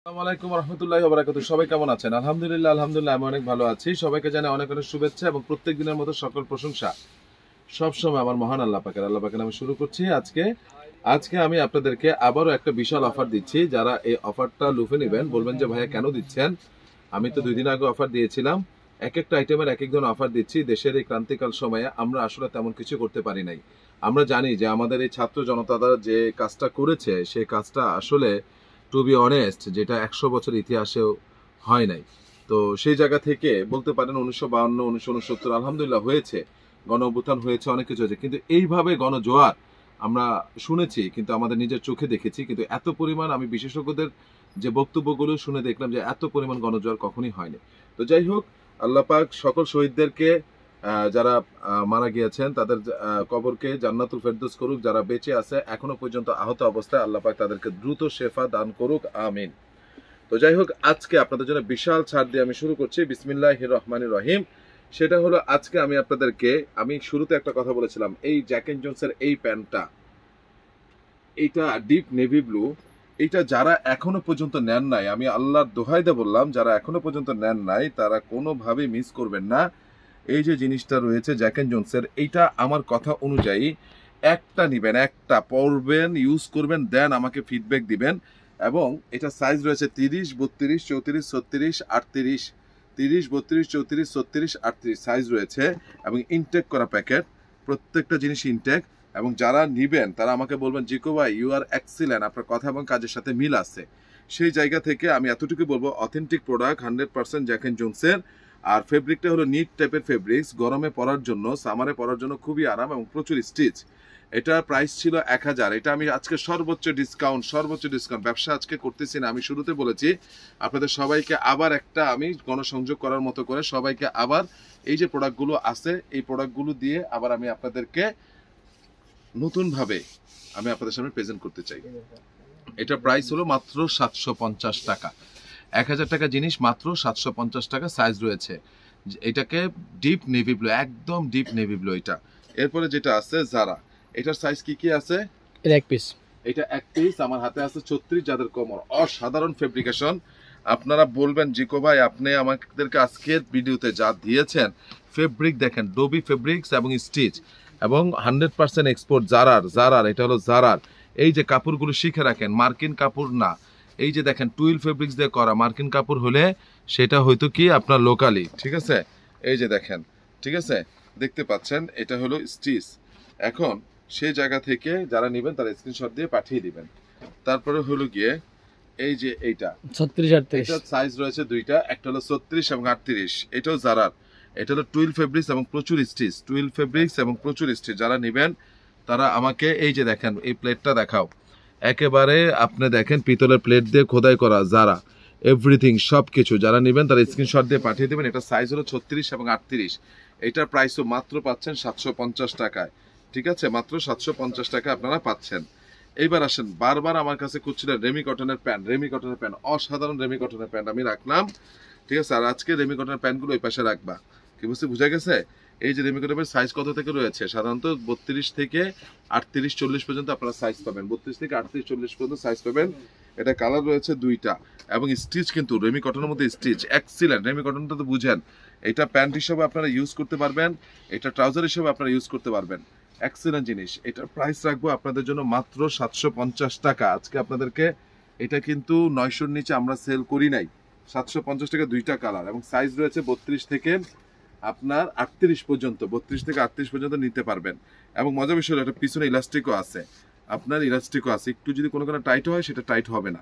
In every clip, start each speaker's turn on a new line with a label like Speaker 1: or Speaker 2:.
Speaker 1: আসসালামু আলাইকুম রহমতুল্লাহি ওয়া বারাকাতুহু। সবাই কেমন আছেন? আলহামদুলিল্লাহ আলহামদুলিল্লাহ আমি অনেক ভালো আছি। সবাইকে জানাই অনেক অনেক শুভেচ্ছা এবং প্রত্যেক দিনের মতো সকল প্রশংসা সবসময় আমার মহান আল্লাহ পাকের নামে শুরু করছি। আজকে আমি আপনাদেরকে আবারও একটা বিশাল অফার দিচ্ছি। যারা এই অফারটা লুফে নেবেন বলবেন যে ভাইয়া কেন দিচ্ছেন, আমি তো 2 দিন আগে অফার দিয়েছিলাম। এক একটা আইটেমের এক এক ধরনের অফার দিচ্ছি। দেশের এই ক্রান্তিকাল সময়ে আমরা আসলে তেমন কিছু করতে পারি নাই। আমরা জানি যে আমাদের এই ছাত্র জনতারা যে কাজটা করেছে সেই কাজটা আসলে টু বি অনেস্ট যেটা 100 বছর ইতিহাসেও হয় নাই। তো সেই জায়গা থেকে বলতে পারেন 1952 1969 আলহামদুলিল্লাহ হয়েছে, গণ অভ্যুত্থান হয়েছে, অনেক কিছু হয়েছে, কিন্তু এইভাবে গণজোয়ার আমরা শুনেছি কিন্তু আমাদের নিজের চোখে দেখেছি, কিন্তু এত পরিমাণ আমি বিশেষজ্ঞদের যে বক্তব্যগুলো শুনে দেখলাম যে এত পরিমাণ গণজোয়ার কখনই হয়নি। তো যাই হোক, আল্লাহ পাক সকল শহীদদেরকে যারা মারা গিয়েছেন তাদের কবরকে জান্নাতুল ফেরদৌস করুক, যারা বেঁচে আছে এখনো পর্যন্ত আহত অবস্থায় আল্লাহ পাক তাদেরকে দ্রুত শেফা দান করুক, আমিন। তো যাই হোক, আজকে আপনাদের জন্য বিশাল ছাড় দিয়ে আমি শুরু করছি। বিসমিল্লাহির রহমানির রহিম। সেটা হলো আজকে আমি আপনাদেরকে, আমি শুরুতে একটা কথা বলেছিলাম, এই জ্যাক এন্ড জোনসের এই প্যান্টটা, এইটা ডিপ নেভি ব্লু, এটা যারা এখনো পর্যন্ত নেন নাই, আমি আল্লাহর দোহাই দিয়ে বললাম, যারা এখনো পর্যন্ত নেন নাই তারা কোনোভাবেই মিস করবেন না। এই যে জিনিসটা রয়েছে জ্যাক এন্ড জোনসের, এইটা আমার কথা অনুযায়ী একটা নিবেন, একটা পরবেন, ইউজ করবেন, দেন আমাকে ফিডব্যাক দিবেন। এবং এটা সাইজ রয়েছে 30, 32, 34, 36, 38, 30, 32, 34, 36, 38 সাইজ রয়েছে এবং ইনটেক করা প্যাকেট, প্রত্যেকটা জিনিস ইনটেক। এবং যারা নিবেন তারা আমাকে বলবেন জিকো ভাই ইউ আর এক্সিলেন্ট, আপনার কথা এবং কাজের সাথে মিল আছে। সেই জায়গা থেকে আমি এতটুকু বলবো, অথেন্টিক প্রোডাক্ট 100% জ্যাক এন্ড জোনসের। আর ফেব্রিকটা হলো নিট টাইপের ফেব্রিক্স, গরমে পরার জন্য, সামারে পরার জন্য খুবই আরাম এবং প্রচুর স্টিচ। এটার প্রাইস ছিল 1000, এটা আমি আজকে সর্বোচ্চ ডিসকাউন্ট ব্যবসা আজকে করতেছি না। আমি শুরুতে বলেছি আপনাদের সবাইকে আবার একটা আমি গণসংযোগ করার মতো করে সবাইকে আবার এই যে প্রোডাক্টগুলো আছে এই প্রোডাক্টগুলো দিয়ে আবার আমি আপনাদেরকে নতুনভাবে আমি আপনাদের সামনে প্রেজেন্ট করতে চাই। এটা প্রাইস হলো মাত্র 750 টাকা। 1000 টাকা জিনিস মাত্র 750 টাকা সাইজ রয়েছে। এটাকে ডিপ নেভি ব্লু, একদম ডিপ নেভি ব্লু এটা। এরপরে যেটা আছে জারা, এটার সাইজ কি আছে?
Speaker 2: এটা এক পিস।
Speaker 1: এটা এক পিস, আমার হাতে আছে 36, যাদের কোমর অসাধারণ ফেব্রিকেশন। আপনারা বলবেন জিকো ভাই আপনি আমাদেরকে আজকের ভিডিওতে যা দিয়েছেন, ফেব্রিক দেখেন, ডোবি ফেব্রিক্স এবং স্টিচ এবং 100% এক্সপোর্ট জারার, এটা হলো জারার। এই যে কাপড়গুলো শিখে রাখেন, মার্কিন কাপড় না। এই যে দেখেন টুইল ফেব্রিক্স দিয়ে করা, মার্কিন কাপড় হলে সেটা হয়তো কি আপনার লোকালি, ঠিক আছে? এই যে দেখেন, ঠিক আছে, দেখতে পাচ্ছেন এটা হলো স্টিচ। এখন সেই জায়গা থেকে যারা নেবেন তারা স্ক্রিনশট দিয়ে পাঠিয়ে দিবেন। তারপরে হলো গিয়ে এই যে এইটা
Speaker 2: 36 38
Speaker 1: এটা সাইজ রয়েছে দুইটা, একটা হলো 36 এবং 38, এটাও জারার। এটা হলো টুইল ফেব্রিক্স এবং প্রচুর স্টিচ, যারা নেবেন তারা আমাকে এই যে দেখেন এই প্লেটটা দেখাও, একেবারে আপনি দেখেন পিতলের প্লেট দিয়ে খোদাই করা জারা, এভরিথিং সব কিছু। যারা নেবেন তারা স্ক্রিনশট দিয়ে পাঠিয়ে দেবেন। এটা সাইজ হলো 36 এবং 38। এটার প্রাইসও মাত্র পাচ্ছেন 750 টাকায়, ঠিক আছে? মাত্র 750 টাকা আপনারা পাচ্ছেন। এইবার আসেন, বারবার আমার কাছে খুঁজছিলেন রেমি কটনের প্যান্ট, অসাধারণ রেমি কটনের প্যান্ট আমি রাখলাম, ঠিক আছে? আর আজকে রেমি কটনের প্যান্টগুলো ওই পাশে রাখবা, কি বুঝতে বুঝা গেছে? এই যে রেমি কটনের সাইজ কত থেকে রয়েছে? সাধারণত 32 থেকে 38 40 পর্যন্ত আপনারা সাইজ পাবেন, 32 থেকে 38 40 পর্যন্ত সাইজ পাবেন। এটা কালার রয়েছে দুইটা এবং স্টিচ কিন্তু রেমি কটনের মধ্যে স্টিচ এক্সিলেন্ট। রেমি কটনটা তো বুঝেন, এটা প্যান্ট হিসেবে আপনারা ইউজ করতে পারবেন, এটা ট্রাউজার হিসেবে আপনারা ইউজ করতে পারবেন, এক্সিলেন্ট জিনিস। এটার প্রাইস রাখবো আপনাদের জন্য মাত্র 750 টাকা। আজকে আপনাদেরকে, এটা কিন্তু 900-র নিচে আমরা সেল করি নাই। 750 টাকা, দুইটা কালার এবং সাইজ রয়েছে 32 থেকে আপনার 38 পর্যন্ত, 32 থেকে 38 পর্যন্ত নিতে পারবেন। এবং মজার বিষয় হলো এটা পিছনে ইলাস্টিকও আছে, আপনার ইলাস্টিকও আছে, একটু যদি কোনো টাইট হয় সেটা টাইট হবে না।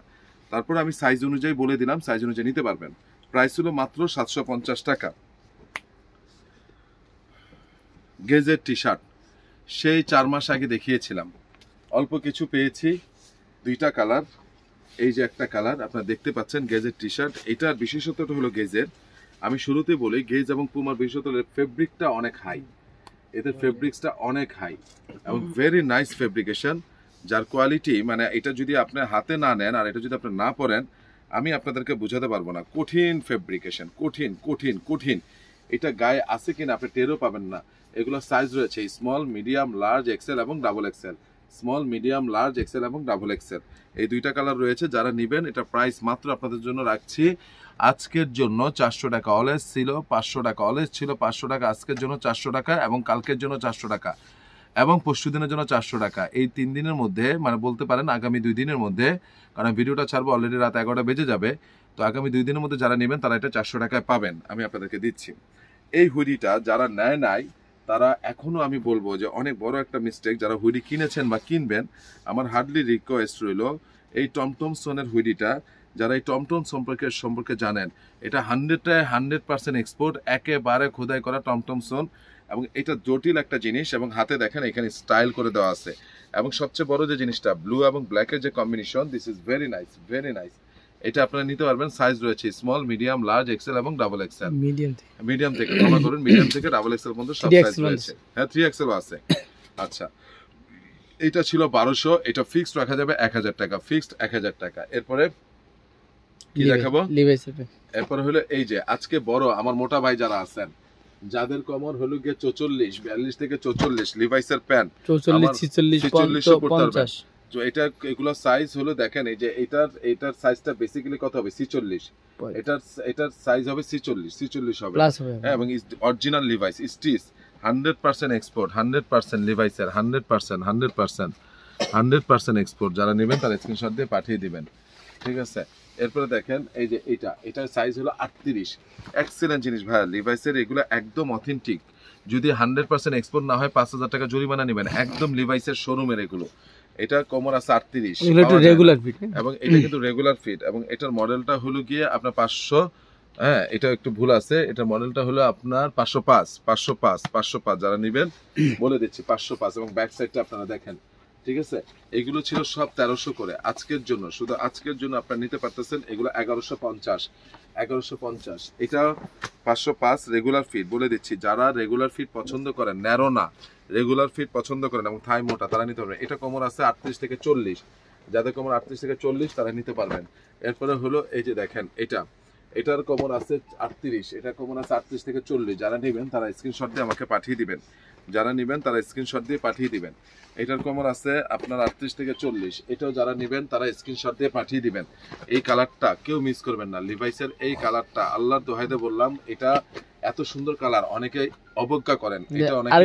Speaker 1: তারপর আমি সাইজ অনুযায়ী বলে দিলাম, সাইজ অনুযায়ী নিতে পারবেন। প্রাইস হলো মাত্র 750 টাকা। গেজের টি শার্ট সেই 4 মাস আগে দেখিয়েছিলাম, অল্প কিছু পেয়েছি, দুইটা কালার। এই যে একটা কালার আপনারা দেখতে পাচ্ছেন, গেজের টি শার্ট। এটার বিশেষত্বটা হলো গেজের, আমি শুরুতে বলি গেজ এবং পুমার বিশেষত্ব হলো ফেব্রিকটা অনেক হাই, এদের ফেব্রিক্সটা অনেক হাই এবং ভেরি নাইস ফেব্রিকেশন, যার কোয়ালিটি মানে এটা যদি আপনার হাতে না নেন আর এটা যদি আপনি না পরেন, আমি আপনাদেরকে বোঝাতে পারবো না। কঠিন ফেব্রিকেশন, কঠিন কঠিন কঠিন। এটা গায়ে আছে কিনা আপনি টেরও পাবেন না। এগুলো সাইজ রয়েছে স্মল, মিডিয়াম, লার্জ, এক্সেল এবং double XL. Small, medium, large, XL এবং ডাবল এক্সেল, এই দুইটা কালার রয়েছে। যারা নেবেন এটা প্রাইস মাত্র আপনাদের জন্য রাখছি আজকের জন্য 400 টাকা। অলওয়েজ ছিল 500 টাকা, অলওয়েজ ছিল 500 টাকা, আজকের জন্য 400 টাকা এবং কালকের জন্য 400 টাকা এবং পরশু দিনের জন্য 400 টাকা। এই 3 দিনের মধ্যে, মানে বলতে পারেন আগামী 2 দিনের মধ্যে, কারণ ভিডিওটা ছাড়বো অলরেডি রাত 11টা বেজে যাবে, তো আগামী 2 দিনের মধ্যে যারা নেবেন তারা এটা 400 টাকায় পাবেন, আমি আপনাদেরকে দিচ্ছি। এই হুডিটা যারা নেয় নাই তারা এখনো আমি বলবো যে অনেক বড় একটা মিস্টেক, যারা হুডি কিনেছেন বা কিনবেন, আমার হার্ডলি রিকোয়েস্ট রইল এই টমটমসনের হুডিটা, যারা এই টমটম সম্পর্কে জানেন, এটা 100% এক্সপোর্ট, একেবারে খোদাই করা টমটমসন, এবং এটা জটিল একটা জিনিস, এবং হাতে দেখেন এখানে স্টাইল করে দেওয়া আছে, এবং সবচেয়ে বড় যে জিনিসটা ব্লু এবং ব্ল্যাকের যে combination, this is very nice, very nice. এটা আপনারা নিতে পারবেন, সাইজ রয়েছে স্মল, মিডিয়াম, লার্জ, এক্সেল এবং ডাবল এক্সেল। মিডিয়াম থেকে ক্ষমা করুন, মিডিয়াম থেকে ডাবল এক্সেল পর্যন্ত সব সাইজ রয়েছে। হ্যাঁ, 3XL আছে। আচ্ছা, এটা ছিল 1200, এটা ফিক্সড রাখা যাবে 1000 টাকা, ফিক্সড 1000 টাকা। এরপরে কি দেখাবো? এরপর হলো এই যে আজকে বড় আমার মোটা ভাই যারা আছেন, যাদের কমর হলো গিয়ে 44, 42 থেকে 44, লিভাইসের প্যান্ট 44, 46 পড়তে পারবেন। তো এটা এগুলো সাইজ হলো দেখেন, এই যে এটার সাইজটা বেসিক্যালি কত হবে? 46। এটার সাইজ হবে 46 হবে, হ্যাঁ, এবং original Levi's stitch 100% export, 100% লিভাইসের, 100% export. যারা নেবেন তারা স্ক্রিনশট দিয়ে পাঠিয়ে দিবেন, ঠিক আছে। এরপরে দেখেন এই যে এটার সাইজ হলো 38। এক্সেলেন্ট জিনিস ভাই, লিভাইসের এগুলো একদম অথেন্টিক। যদি 100% এক্সপোর্ট না হয় 5000 টাকা জরিমানা নেবেন, একদম লিভাইসের শোরুমের এগুলো। এটা কমর আছে 38 এবং এটা কিন্তু রেগুলার ফিট, এবং এটার মডেলটা হলো গিয়ে আপনার 500, হ্যাঁ এটা একটু ভুল আছে, এটার মডেলটা হলো আপনার 505। যারা নেবেন বলে দিচ্ছি 505, এবং ব্যাক সাইডটা আপনারা দেখেন, ঠিক আছে। এগুলো ছিল সব 1300 করে। আজকের জন্য, শুধু আজকের জন্য আপনারা নিতে পারতেছেন এগুলো 1150। এটা 505 রেগুলার ফিট, বলে দিচ্ছি যারা রেগুলার ফিট পছন্দ করেন, ন্যারো না, রেগুলার ফিট পছন্দ করেন এবং থাই মোটা, তারা নিতে পারবেন। এটা কমর আছে 38 থেকে 40, যাদের কমর 38 থেকে 40 তারা নিতে পারবেন। এরপরে হলো এই যে দেখেন এটার কমর আছে 38, এটা কমর আছে 38 থেকে 40। যারা নেবেন তারা স্ক্রিনশট দিয়ে আমাকে পাঠিয়ে দিবেন, এটার কমর আছে আপনার 38 থেকে 40, এটাও যারা নেবেন তারা স্ক্রিনশট দিয়ে পাঠিয়ে দিবেন। এই কালারটা কেউ মিস করবেন না, লিভাইসের এই কালারটা, আল্লাহর দোহাইতে বললাম, এটা এত সুন্দর কালার, অনেকে অবজ্ঞা করেন, এটা অনেকে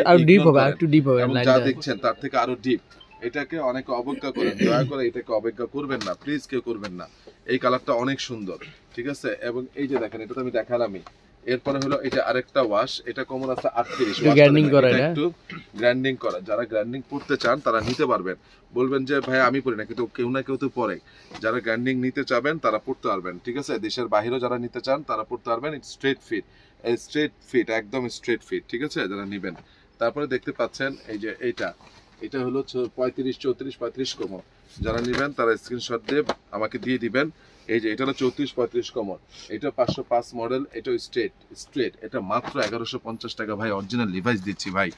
Speaker 1: যা দেখছেন তার থেকে আরো ডিপ, এটাকে অনেকে অবজ্ঞা করেন, দয়া করে এটাকে অবজ্ঞা করবেন না, প্লিজ কেউ করবেন না। এই কালারটা অনেক সুন্দর, ঠিক আছে। এবং এই যে দেখেন, এটা তো আমি দেখালামই। এরপরে হলো এটা আরেকটা ওয়াশ, এটা কমন আছে 38, একটু গ্র্যান্ডিং করা। যারা গ্র্যান্ডিং করতে চান তারা নিতে পারবেন, বলবেন যে ভাই আমি পড়ি না, কিন্তু কেউ না কেউ তো পরে। যারা গ্র্যান্ডিং নিতে চাবেন তারা পড়তে পারবেন, ঠিক আছে। দেশের বাইরেও যারা নিতে চান তারা পড়তে পারবেন। স্ট্রেট ফিট, একদম স্ট্রেট ফিট, ঠিক আছে, যারা নেবেন। তারপরে দেখতে পাচ্ছেন এই যে এটা হলো 35, 34, 35 কমর। যারা নেবেন তারা স্ক্রিনশট দিয়ে আমাকে দিয়ে দিবেন। এই যে এটা হলো 34, 35 কমর, এটা 505 মডেল, এটা স্ট্রেট, এটা মাত্র 1150 টাকা ভাই, অরিজিনাল লিভাইস দিচ্ছি ভাই।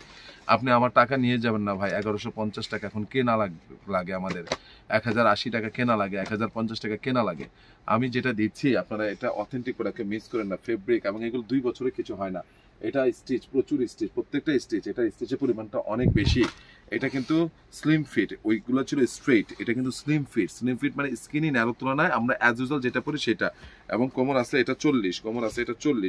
Speaker 1: আপনি আমার টাকা নিয়ে যাবেন না ভাই, 1150 টাকা এখন কেনা লাগে আমাদের, 1080 টাকা কেনা লাগে, 1050 টাকা কেনা লাগে। আমি যেটা দিচ্ছি আপনারা এটা অথেন্টিক প্রোডাক্টকে মিস করেন না, ফেব্রিক, এবং এগুলো 2 বছরে কিছু হয় না। এটা স্টিচ, প্রচুর স্টিচ, প্রত্যেকটা স্টিচ, এটা স্টিচের পরিমাণটা অনেক বেশি। এটা কিন্তু স্লিম ফিট, ওইগুলো ছিল স্ট্রেট, এটা কিন্তু স্লিম ফিট মানে স্কিনি ন্যারো তুলনায় আমরা অ্যাজ ইউজুয়াল যেটা পরি সেটা। এবং কমর আছে এটা 40,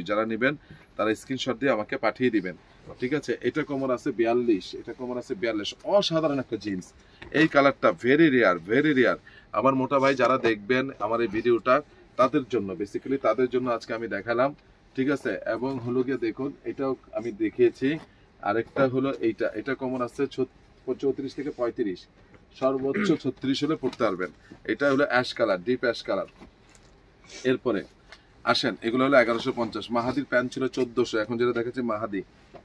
Speaker 1: যারা নেবেন তারা স্ক্রিনশট দিয়ে আমাকে পাঠিয়ে দিবেন, ঠিক আছে। এটা কমর আছে 42, অসাধারণ একটা জিন্স। এই কালারটা ভেরি রেয়ার। আমার মোটা ভাই যারা দেখবেন আমার এই ভিডিওটা, তাদের জন্য, বেসিক্যালি তাদের জন্য আজকে আমি দেখালাম, ঠিক আছে। এবং হলো গিয়ে দেখুন, এটাও আমি দেখিয়েছি। আরেকটা হলো এটা কমন আছে 34 থেকে 35, সর্বোচ্চ 36 হলে পড়তে পারবেন। এটা হলো ash colour, deep ash colour. এরপরে আসেন, এগুলো হলো 1150। মাহাদির প্যান্ট ছিল 1400, এখন যেটা দেখাচ্ছি মাহাদি,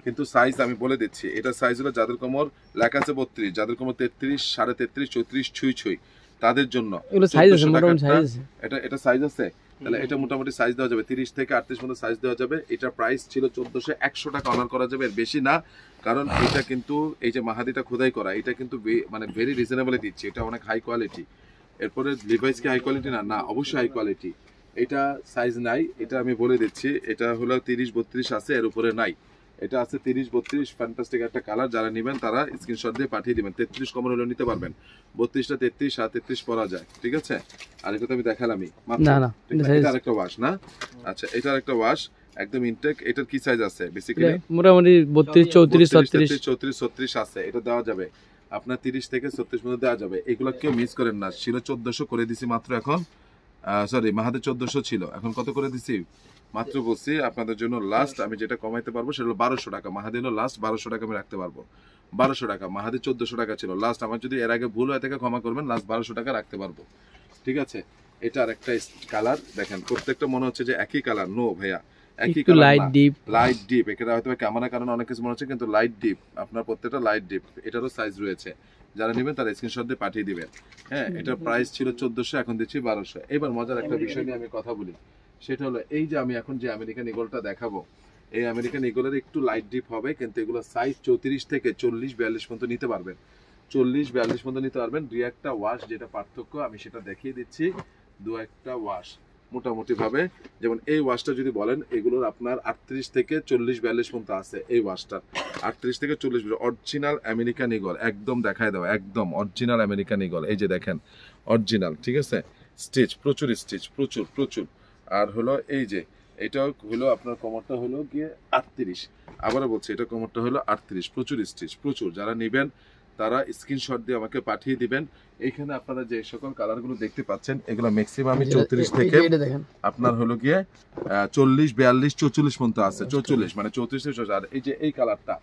Speaker 1: কিন্তু সাইজ আমি বলে দিচ্ছি। এটা সাইজ হলো যাদের কোমর লেখা আছে 32, যাদের কোমর 33, 33.5, 34 ছুঁই তাদের জন্য এটা সাইজ আছে। তাহলে এটা মোটামুটি সাইজ দেওয়া যাবে 30 থেকে 38 পর্যন্ত সাইজ দেওয়া যাবে। এটা প্রাইস ছিল 1400, 100 টাকা অনার করা যাবে, এর বেশি না। কারণ এটা কিন্তু এই যে মাহাদিটা খোদাই করা, এটা কিন্তু মানে ভেরি রিজনেবল দিচ্ছি, এটা অনেক হাই কোয়ালিটি। এরপরে লিভাইস কি হাই কোয়ালিটি? না, অবশ্যই হাই কোয়ালিটি। এটা সাইজ নাই, এটা আমি বলে দিচ্ছি। এটা হলো 30, 32 আছে, এর উপরে নাই। এটা আছে 30-32 ফ্যান্টাস্টিক একটা কালার, যারা নেবেন তারা স্ক্রিনশট দিয়ে পাঠিয়ে দিবেন। 33 কমন হলেও নিতে পারবেন, 32টা 33 আর 33 পরা যায়, ঠিক আছে। আর এটা তো আমি দেখালামই মাত্র,
Speaker 2: না না
Speaker 1: এটা আরেকটা ওয়াশ না, আচ্ছা এটা আরেকটা ওয়াশ একদম ইনটেক। এটার কি সাইজ আছে বেসিক্যালি?
Speaker 2: মোটামুটি 32 34
Speaker 1: 34 36 আছে, এটা দেওয়া যাবে আপনার 30 থেকে 36 মধ্যে দেওয়া যাবে। এগুলো কেউ মিস করেন না, ছিল 1400 করে দিছি মাত্র, এখন সরি মাহাদে 1400 ছিল, এখন কত করে দিছি মাত্র বলছি আপনাদের জন্য লাস্ট আমি যেটা কমাইতে পারবো সেটা হলো 1200 টাকা। মাহাদি হলো লাস্ট 1200 টাকা আমি রাখতে পারবো, 1200 টাকা। মাহাদি 1400 টাকা ছিল লাস্ট, আমার যদি এর আগে ভুল হয়ে থাকে ক্ষমা করবেন, লাস্ট 1200 টাকা রাখতে পারবো, ঠিক আছে। এটা আরেকটা কালার দেখেন, প্রত্যেকটা মনে হচ্ছে যে একই কালার, নো ভাইয়া একই colour, light deep, light deep. এটা হয়তো ক্যামেরার কারণে অনেক কিছু মনে হচ্ছে, কিন্তু লাইট ডিপ, আপনার প্রত্যেকটা লাইট ডিপ। এটারও সাইজ রয়েছে, যারা নেবেন তারা স্ক্রিনশট দিয়ে পাঠিয়ে দিবেন। হ্যাঁ, এটার প্রাইস ছিল 1400, এখন দিচ্ছি 1200। এবার মজার একটা বিষয় নিয়ে আমি কথা বলি, সেটা হলো এই যে আমি এখন যে আমেরিকান ঈগলটা দেখাবো, এই আমেরিকান ঈগলের একটু লাইট ডিপ হবে, কিন্তু এগুলো সাইজ 34 থেকে 40-42 পর্যন্ত নিতে পারবেন, 40-42 পর্যন্ত নিতে পারবেন। দুই একটা ওয়াশ যেটা পার্থক্য আমি সেটা দেখিয়ে দিচ্ছি, দু একটা ওয়াশ মোটামুটি ভাবে। যেমন এই ওয়াশটা যদি বলেন, এগুলোর আপনার 38 থেকে 40-42 পর্যন্ত আছে। এই ওয়াশটা 38 থেকে 40, অরিজিনাল আমেরিকান ঈগল, একদম দেখায় দাও, একদম অরিজিনাল আমেরিকান ঈগল। এই যে দেখেন অরিজিনাল, ঠিক আছে। স্টিচ প্রচুর, স্টিচ প্রচুর প্রচুর। আর হলো এই যে এটা হলো আপনার কোমরটা হলো গিয়ে 38, আবারও বলছি এটা কোমরটা হলো 38, প্রচুর স্টিচ প্রচুর। যারা নেবেন তারা স্ক্রিনশট দিয়ে আমাকে পাঠিয়ে দিবেন। এইখানে আপনারা যে সকল কালারগুলো দেখতে পাচ্ছেন, এগুলো ম্যাক্সিমামই 34 থেকে আপনার হলো গিয়ে 40-42-44 পর্যন্ত আছে, 44 মানে 34 থেকে। আর এই যে এই কালারটা,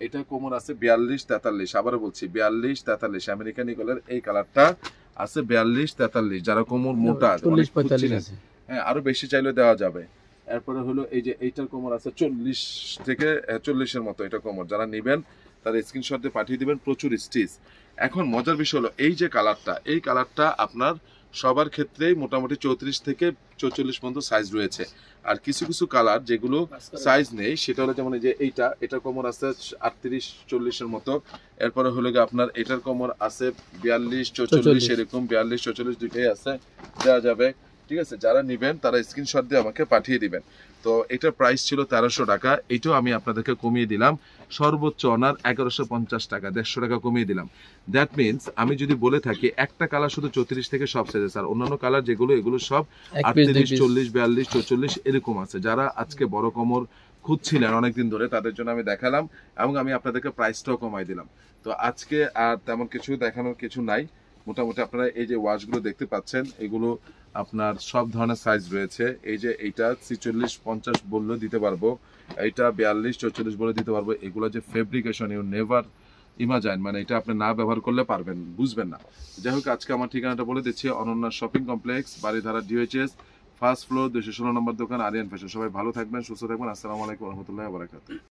Speaker 1: এটা কোমর আছে 42-43, আবারও বলছি 42-43, আমেরিকান ঈগলের এই কালারটা আছে 42-43। যারা কোমর মোটা,
Speaker 2: 40-45,
Speaker 1: হ্যাঁ আরো বেশি চাইলে দেওয়া যাবে। এরপরে হলো এই যে এইটার কোমর আছে 40 থেকে 40-এর মতো, এটা কোমর। যারা নেবেন তারা স্ক্রিনশট দিয়ে পাঠিয়ে দিবেন, প্রচুর স্টিচ। এখন মজার বিষয় হলো এই যে কালারটা, এই কালারটা আপনার সবার ক্ষেত্রেই মোটামুটি 34 থেকে 44 পর্যন্ত সাইজ রয়েছে। আর কিছু কিছু কালার যেগুলো সাইজ নেই, সেটা হলো যেমন এই যে এটার কোমর আছে 38-40-এর মতো। এরপরে হলো গিয়ে আপনার এটার কোমর আছে 42-44, এরকম 42-44 দুইটাই আছে, দেওয়া যাবে, ঠিক আছে। যারা নেবেন তারা স্ক্রিনশট দিয়ে আমাকে পাঠিয়ে দিবেন। তো এটার প্রাইস ছিল 1300 টাকা, এটাও আমি আপনাদেরকে কমিয়ে দিলাম, সর্বোচ্চ অনার 1150 টাকা, 150 টাকা কমিয়ে দিলাম। দ্যাট মিনস আমি যদি বলে থাকি একটা কালার শুধু 34 থেকে সব সাইজ আছে, আর অন্যান্য কালার যেগুলো এগুলো সব 38-40-42-44 এরকম আছে। যারা আজকে বড় কোমর খুঁজছিলেন অনেকদিন ধরে, তাদের জন্য আমি দেখালাম এবং আমি আপনাদেরকে প্রাইসটাও কমাই দিলাম। তো আজকে আর তেমন কিছু দেখানোর কিছু নাই। মোটামুটি আপনারা এই যে ওয়াশগুলো দেখতে পাচ্ছেন, এগুলো আপনার সব ধরনের সাইজ রয়েছে। এই যে এইটা 46-50 বললে দিতে পারবো, এইটা 42-44 বলে দিতে পারবো। এগুলো যে ফেব্রিকেশন, ইউ নেভার ইমাজাইন, মানে এটা আপনি না ব্যবহার করলে পারবেন, বুঝবেন না। যাই হোক, আজকে আমার ঠিকানাটা বলে দিচ্ছি, Ananya shopping complex, Baridhara DHS, first floor, 216 নম্বর দোকান, আরিয়ান ফ্যাশন। সবাই ভালো থাকবেন, সুস্থ থাকবেন। আসসালামু আলাইকুম রহমতুল্লাহ বারাকাতুহু।